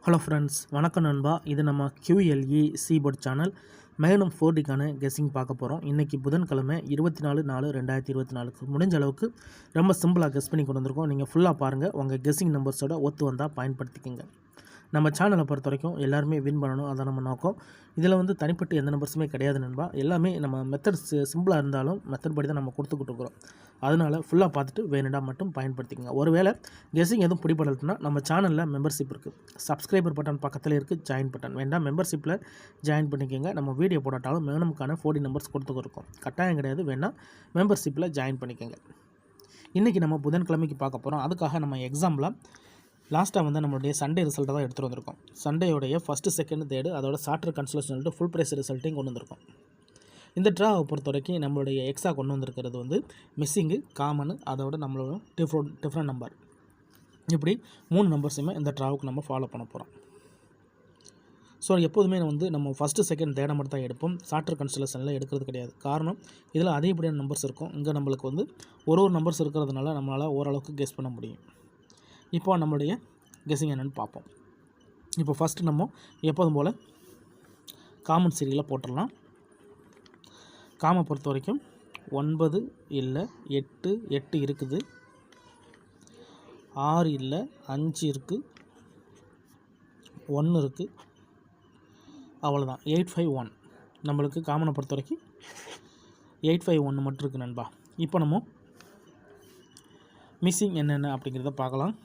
Hello friends, வணக்கம் நண்பா. இது நம்ம QLE சீபோர்ட் சேனல். மேலும் 4Dக்கான கெஸ்ஸிங் பார்க்க போகிறோம். இன்றைக்கி புதன்கிழமை 24/4/2024 முடிஞ்ச அளவுக்கு ரொம்ப சிம்பிளாக கெஸ் பண்ணி கொண்டு வந்திருக்கோம். நீங்கள் ஃபுல்லாக பாருங்கள். உங்கள் கெஸ்ஸிங் நம்பர்ஸோட ஒத்து வந்தால் பயன்படுத்திக்கோங்க. நம்ம சேனலை பொறுத்த வரைக்கும் எல்லாருமே வின் பண்ணணும், அதான் நம்ம நோக்கம். இதில் வந்து தனிப்பட்டு எந்த நம்பர்ஸுமே கிடையாது நண்பா. எல்லாமே நம்ம மெத்தட்ஸ் சிம்பிளாக இருந்தாலும் மெத்தட் படி தான் நம்ம கொடுத்துக்கிட்டு இருக்கிறோம். அதனால் ஃபுல்லாக பார்த்துட்டு வேணுடா மட்டும் பயன்படுத்திக்கோங்க. ஒருவேளை கெஸ்ஸிங் எதுவும் பிடிபடலைன்னா நம்ம சேனலில் மெம்பர்ஷிப் இருக்குது. சப்ஸ்கிரைபர் பட்டன் பக்கத்தில் இருக்குது, ஜாயின் பட்டன் வேண்டாம், மெம்பர்ஷிப்பில் ஜாயின் பண்ணிக்கோங்க. நம்ம வீடியோ போடாட்டாலும் மேனுக்கான 4D நம்பர்ஸ் கொடுத்துருக்கோம். கட்டாயம் கிடையாது, வேணால் மெம்பர்ஷிப்பில் ஜாயின் பண்ணிக்கோங்க. இன்றைக்கி நம்ம புதன்கிழமைக்கு பார்க்க போகிறோம். அதுக்காக நம்ம எக்ஸாம்பிள் லாஸ்ட்டாக வந்து நம்மளுடைய சண்டே ரிசல்ட்டை தான் எடுத்துகிட்டு வந்திருக்கோம். சண்டேயோடைய ஃபஸ்ட்டு, செகண்ட், தேர்டு அதோட சார்ட்டர் கன்சல்டேஷன் சொல்லிட்டு ஃபுல் ப்ரைஸ் ரிசல்ட்டையும் கொண்டு வந்திருக்கோம். இந்த ட்ராவை பொறுத்த வரைக்கும் நம்மளுடைய எக்ஸா கொண்டு வந்திருக்கிறது வந்து மிஸ்ஸிங்கு, காமனு, அதோட நம்மளோட டிஃப்ரெண்ட் நம்பர், இப்படி 3 நம்பர்ஸுமே இந்த ட்ராவுக்கு நம்ம ஃபாலோ பண்ண போகிறோம். ஸோ எப்போதுமே வந்து நம்ம ஃபஸ்ட்டு, செகண்ட், தேர்டை மட்டும் தான் எடுப்போம். சார்ட்டர் கன்ஸ்டலேஷனில் எடுக்கிறது கிடையாது. காரணம், இதில் அதிகப்படியான நம்பர்ஸ் இருக்கும். இங்கே நம்மளுக்கு வந்து ஒரு நம்பர்ஸ் இருக்கிறதுனால நம்மளால் ஓரளவுக்கு கெஸ் பண்ண முடியும். இப்போ நம்மளுடைய கெஸ்ஸிங் என்னென்னு பார்ப்போம். இப்போ ஃபஸ்ட்டு நம்ம எப்போதும் போல் காமன் சீரியலில் போட்டுடலாம். காமை பொறுத்த வரைக்கும் 9 இல்லை, 8 இருக்குது, 6 இல்லை, 5 இருக்குது, 1 இருக்குது, அவ்வளோதான். 851 நம்மளுக்கு காமனை பொறுத்த வரைக்கும் 851 மட்டும் இருக்குது நண்பா. இப்போ நம்ம மிஸ்ஸிங் என்னென்ன அப்படிங்கிறத பார்க்கலாம்.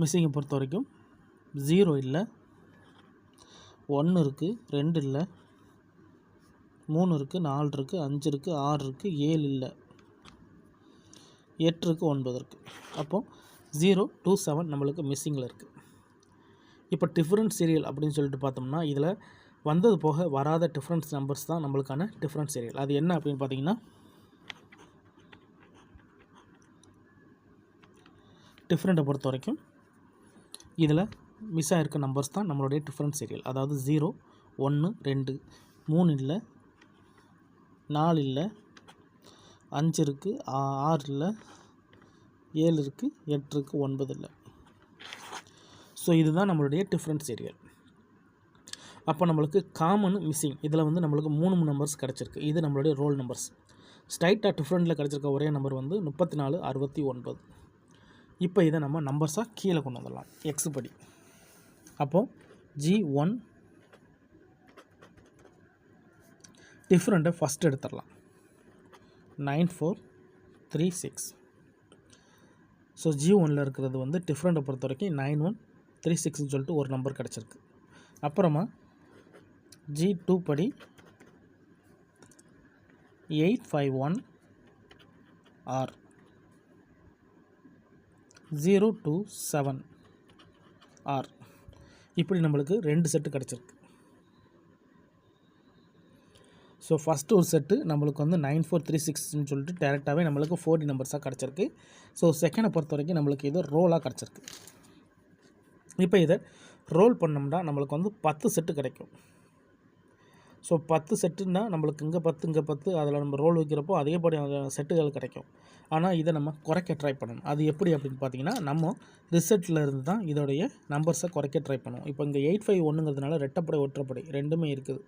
மிஸ்ஸிங்கை பொறுத்த வரைக்கும் 0 இல்லை, 1 இருக்குது, 2 இல்லை, 3 இருக்குது, 4 இருக்குது, 5 இருக்குது, 6 இருக்குது, 7 இல்லை, 8 இருக்குது, 9 இருக்குது. அப்போது 0, 2, 7 நம்மளுக்கு மிஸ்ஸிங்கில் இருக்குது. இப்போ டிஃப்ரெண்ட் சீரியல் அப்படின்னு சொல்லிட்டு பார்த்தோம்னா இதில் வந்தது போக வராத டிஃப்ரென்ஸ் நம்பர்ஸ் தான் நம்மளுக்கான டிஃப்ரெண்ட் சீரியல். அது என்ன அப்படின்னு பார்த்தீங்கன்னா, டிஃப்ரெண்ட்டை பொறுத்த வரைக்கும் இதில் மிஸ் ஆகிருக்க நம்பர்ஸ் தான் நம்மளுடைய டிஃப்ரெண்ட் சீரியல். அதாவது 0, 1, 2, 3 இல்லை, 4 இல்லை, 5 இருக்குது, 6 இல்லை, 7 இருக்குது, 8 இருக்குது, 9 இல்லை. ஸோ இதுதான் நம்மளுடைய டிஃப்ரெண்ட் சீரியல். அப்போ நம்மளுக்கு காமன் மிஸ்ஸிங் இதில் வந்து நம்மளுக்கு 3 நம்பர்ஸ் கிடச்சிருக்கு. இது நம்மளுடைய ரோல் நம்பர்ஸ். ஸ்ட்ரைட்டாக டிஃப்ரெண்ட்டில் கிடச்சிருக்க ஒரே நம்பர் வந்து 3469. இப்போ இதை நம்ம நம்பர்ஸாக கீழே கொண்டு வந்துடலாம் எக்ஸ் படி. அப்போது G1 டிஃப்ரெண்ட்டை ஃபஸ்ட் எடுத்துடலாம், 9436. ஸோ G1 இருக்கிறது வந்து டிஃப்ரெண்ட்டை பொறுத்த வரைக்கும் 9136 சொல்லிட்டு ஒரு நம்பர் கிடச்சிருக்கு. அப்புறமா G2 படி 851 R 027 R. இப்படி நம்மளுக்கு 2 செட்டு கிடச்சிருக்கு. ஸோ ஃபஸ்ட்டு ஒரு செட்டு நம்மளுக்கு வந்து 9436ன்னு சொல்லிட்டு டேரெக்டாகவே நம்மளுக்கு 4D நம்பர்ஸாக கிடச்சிருக்கு. ஸோ செகண்டை பொறுத்த வரைக்கும் நம்மளுக்கு இது ரோலாக கிடச்சிருக்கு. இப்போ இதை ரோல் பண்ணோம்னா நம்மளுக்கு வந்து 10 செட்டு கிடைக்கும். ஸோ 10 செட்டுன்னா நம்மளுக்கு இங்கே 10 இங்கே 10 அதில் நம்ம ரோல் வைக்கிறப்போ அதேபடி செட்டுகள் கிடைக்கும். ஆனால் இதை நம்ம குறைக்க ட்ரை பண்ணணும். அது எப்படி அப்படின்னு பார்த்தீங்கன்னா, நம்ம ரிசல்ட்டில் இருந்து தான் இதோடைய நம்பர்ஸை குறைக்க ட்ரை பண்ணுவோம். இப்போ இங்கே 851ங்கிறதுனால ரெட்டப்படை ஒற்றைப்படை ரெண்டுமே இருக்குது.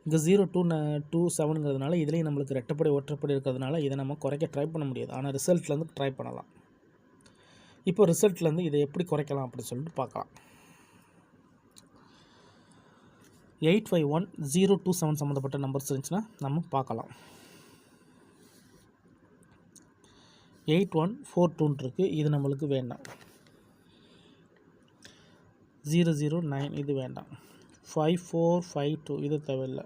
இங்கே 0227ங்கிறதுனால இதுலேயும் நம்மளுக்கு ரெட்டப்படை ஒற்றைப்படை இருக்கிறதுனால இதை நம்ம குறைக்க ட்ரை பண்ண முடியாது. ஆனால் ரிசல்ட்லேருந்து ட்ரை பண்ணலாம். இப்போ ரிசல்ட்லேருந்து இதை எப்படி குறைக்கலாம் அப்படின்னு சொல்லிட்டு பார்க்கலாம். 851 027 சம்மந்தப்பட்ட நம்பர்ஸ் இருந்துச்சுன்னா நம்ம பார்க்கலாம். 8142 இருக்குது, இது நம்மளுக்கு வேண்டாம். 009 இது வேண்டாம். 5452 இது தேவையில்லை,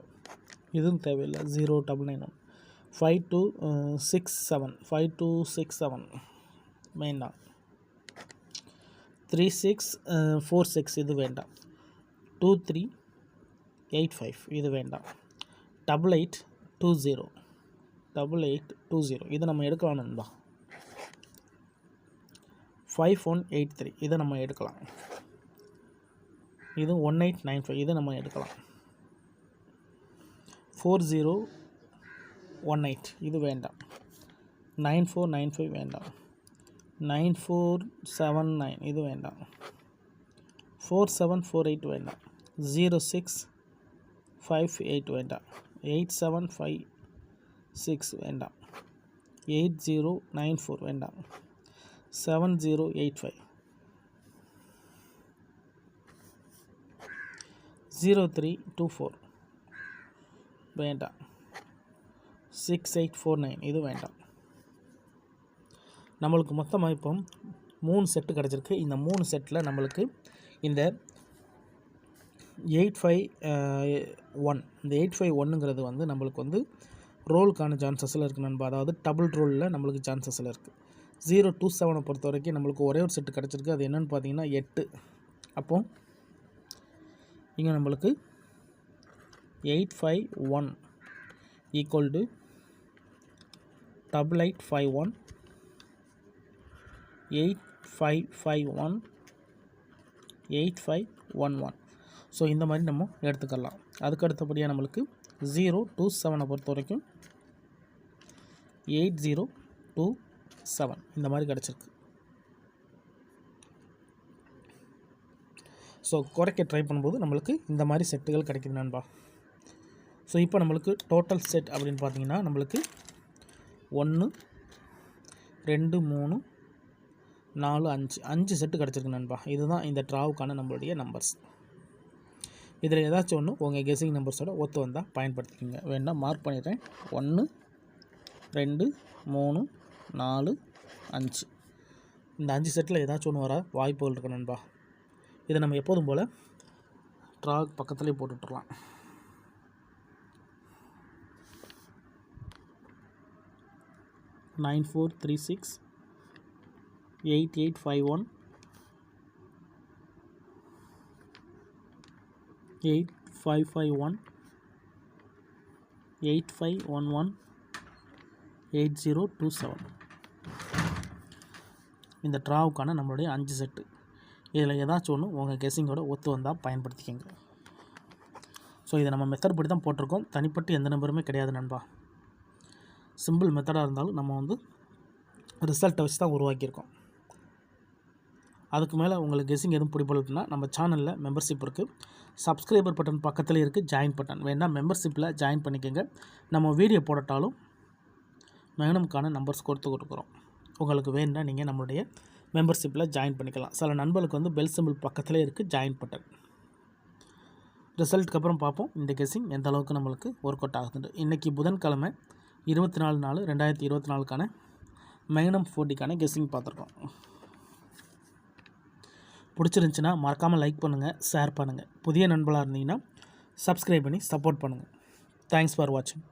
இதுவும் தேவையில்லை. 0991 5267 வேண்டாம். 3646 இது வேண்டாம். 2385 இது வேண்டாம். 8820 இதை நம்ம எடுக்கலாம் நண்பா. 5183 இதை நம்ம எடுக்கலாம். இது 1895 இதை நம்ம எடுக்கலாம். 4018 இது வேண்டாம். 9495 வேண்டாம். 9479 இது வேண்டாம். 4748 வேண்டாம். 0658 வேண்டாம். 8756 வேண்டாம். 8094 வேண்டாம். 7085 0324 வேண்டாம். 6849 இது வேண்டாம். நம்மளுக்கு மொத்தமாக இப்போ 3 செட்டு கிடச்சிருக்கு. இந்த 3 செட்டில் நம்மளுக்கு இந்த 851 இந்த 851ங்கிறது வந்து நம்மளுக்கு வந்து ரோலுக்கான சான்சஸில் இருக்குது நண்பா. அதாவது டபுள் ரோலில் நம்மளுக்கு சான்சஸில் இருக்குது. 027 பொறுத்த வரைக்கும் நம்மளுக்கு ஒரே ஒரு செட்டு கிடச்சிருக்கு. அது என்னென்னு பார்த்தீங்கன்னா 8. அப்போ இங்கே நம்மளுக்கு 851 ஈக்குவல் டு 8851 8551 8511. ஸோ இந்த மாதிரி நம்ம எடுத்துக்கலாம். அதுக்கு அடுத்தபடியாக நம்மளுக்கு 027 பொறுத்த வரைக்கும் 8027 இந்த மாதிரி கிடச்சிருக்கு. ஸோ குறைக்க ட்ரை பண்ணும்போது நம்மளுக்கு இந்த மாதிரி செட்டுகள் கிடைக்குது நண்பா. ஸோ இப்போ நம்மளுக்கு டோட்டல் செட் அப்படின்னு பார்த்தீங்கன்னா நம்மளுக்கு 1 2 3 4 5 செட்டு கிடச்சிருக்கு நண்பா. இதுதான் இந்த ட்ராவுக்கான நம்மளுடைய நம்பர்ஸ். இதில் ஏதாச்சும் ஒன்று உங்கள் கெஸிங் நம்பர்ஸோட ஒத்து வந்தால் பயன்படுத்திக்கோங்க. வேண்டாம் மார்க் பண்ணிடுறேன். 1 2 3 4 5 இந்த 5 செட்டில் ஏதாச்சும் ஒன்று வர வாய்ப்புகள் இருக்கு நண்பா. இதை நம்ம எப்போதும் போல் ட்ரா பக்கத்துலேயே போட்டுவிட்டுலாம். நைன் 436 8851 8551 8511 8027 இந்த ட்ராவுக்கான நம்மளுடைய 5 செட்டு. இதில் ஏதாச்சும் ஒன்று உங்கள் கெஸிங்கோட ஒத்து வந்தால் பயன்படுத்திக்கோங்க. ஸோ இதை நம்ம மெத்தட் படி தான் போட்டிருக்கோம். தனிப்பட்டு எந்த நம்பருமே கிடையாது நண்பா. சிம்பிள் மெத்தடாக இருந்தாலும் நம்ம வந்து ரிசல்ட்டை வச்சு தான் உருவாக்கியிருக்கோம். அதுக்கு மேலே உங்களுக்கு கெஸிங் எதுவும் பிடிப்படலைன்னா நம்ம சேனலில் மெம்பர்ஷிப் இருக்குது. சப்ஸ்கிரைபர் பட்டன் பக்கத்தில் இருக்குது ஜாயின் பட்டன். வேணால் மெம்பர்ஷிப்பில் ஜாயின் பண்ணிக்கோங்க. நம்ம வீடியோ போடட்டாலும் மேகனம்கான நம்பர்ஸ் கொடுக்குறோம். உங்களுக்கு வேணுன்னா நீங்கள் நம்மளுடைய மெம்பர்ஷிப்பில் ஜாயின் பண்ணிக்கலாம். சில நண்பர்களுக்கு வந்து பெல் சிம்பிள் பக்கத்திலே இருக்குது ஜாயின் பட்டன். ரிசல்ட்டுக்கு அப்புறம் பார்ப்போம் இந்த கெஸிங் எந்த அளவுக்கு நம்மளுக்கு ஒர்க் அவுட் ஆகுதுன்னு. இன்றைக்கி புதன்கிழமை 24/4/2024 மேக்னம் 4Dக்கான கெஸிங் பார்த்துருக்கோம். பிடிச்சிருந்துச்சின்னா மறக்காமல் லைக் பண்ணுங்கள், ஷேர் பண்ணுங்கள். புதிய நண்பர்களாக இருந்தீங்கன்னா சப்ஸ்கிரைப் பண்ணி சப்போர்ட் பண்ணுங்கள். தேங்க்ஸ் ஃபார் வாட்சிங்.